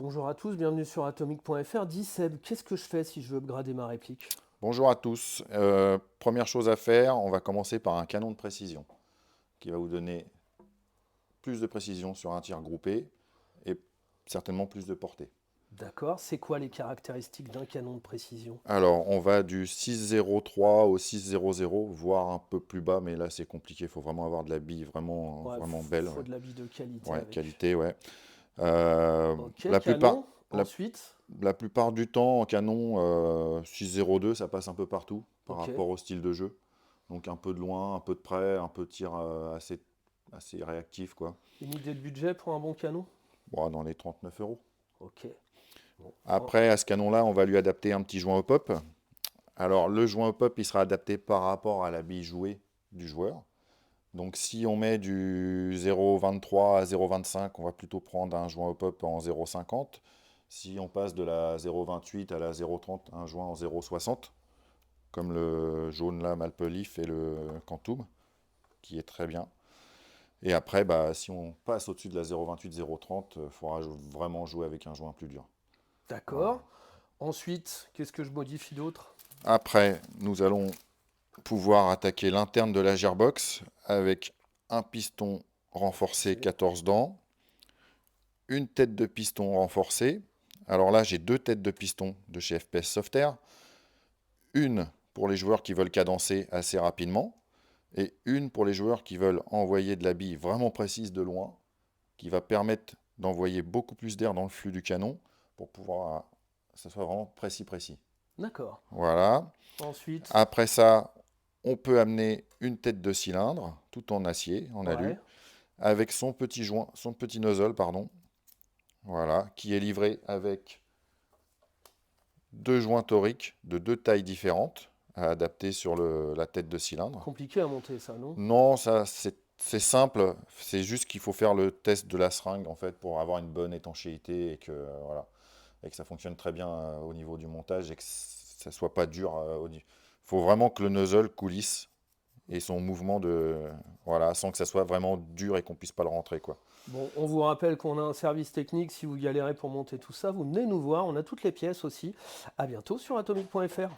Bonjour à tous, bienvenue sur atomic.fr. Dis Seb, qu'est-ce que je fais si je veux upgrader ma réplique? Bonjour à tous. Première chose à faire, on va commencer par un canon de précision qui va vous donner plus de précision sur un tir groupé et certainement plus de portée. D'accord, c'est quoi les caractéristiques d'un canon de précision? Alors, on va du 6,03 au 6,00, voire un peu plus bas, mais là c'est compliqué. Il faut vraiment avoir de la bille vraiment, Ouais, vraiment belle. faut Ouais, de la bille de qualité ouais, avec. qualité, ouais. Euh, Ok, la plupart, canon. la, Ensuite, la plupart du temps, en canon 6,02, ça passe un peu partout par ok. rapport au style de jeu. Donc un peu de loin, un peu de près, un peu de tir assez réactif, quoi. Une idée de budget pour un bon canon? Bon, dans les 39 euros. Ok. Bon. Après, à ce canon-là, on va lui adapter un petit joint au pop. Alors, le joint au pop, il sera adapté par rapport à la bille jouée du joueur. Donc, si on met du 0,23 à 0,25, on va plutôt prendre un joint au pop en 0,50. Si on passe de la 0,28 à la 0,30, un joint en 0,60, comme le jaune là, Maple Leaf et le Quantum, qui est très bien. Et après, bah, si on passe au-dessus de la 0,28-0,30, il faudra vraiment jouer avec un joint plus dur. Voilà. D'accord. Ensuite, qu'est-ce que je modifie d'autre? Après, nous allons pouvoir attaquer l'interne de la gearbox avec un piston renforcé Ok. 14 dents, une tête de piston renforcée. Alors là, j'ai deux têtes de piston de chez FPS Softair. Une pour les joueurs qui veulent cadencer assez rapidement et une pour les joueurs qui veulent envoyer de la bille vraiment précise de loin, qui va permettre d'envoyer beaucoup plus d'air dans le flux du canon pour pouvoir que ça soit vraiment précis. D'accord. Voilà. Ensuite, Après ça, on peut amener une tête de cylindre, tout en acier, en alu, ouais. avec son petit joint, son petit nozzle, pardon, voilà, qui est livré avec deux joints toriques de deux tailles différentes à adapter sur la tête de cylindre. Compliqué à monter ça, non? Non, ça c'est simple, c'est juste qu'il faut faire le test de la seringue en fait pour avoir une bonne étanchéité et que voilà, et que ça fonctionne très bien au niveau du montage et que ça soit pas dur. Il faut vraiment que le nozzle coulisse et son mouvement de voilà, sans que ça soit vraiment dur et qu'on puisse pas le rentrer quoi. Bon, on vous rappelle qu'on a un service technique. Si vous galérez pour monter tout ça, vous venez nous voir. On a toutes les pièces aussi. À bientôt sur atomic.fr.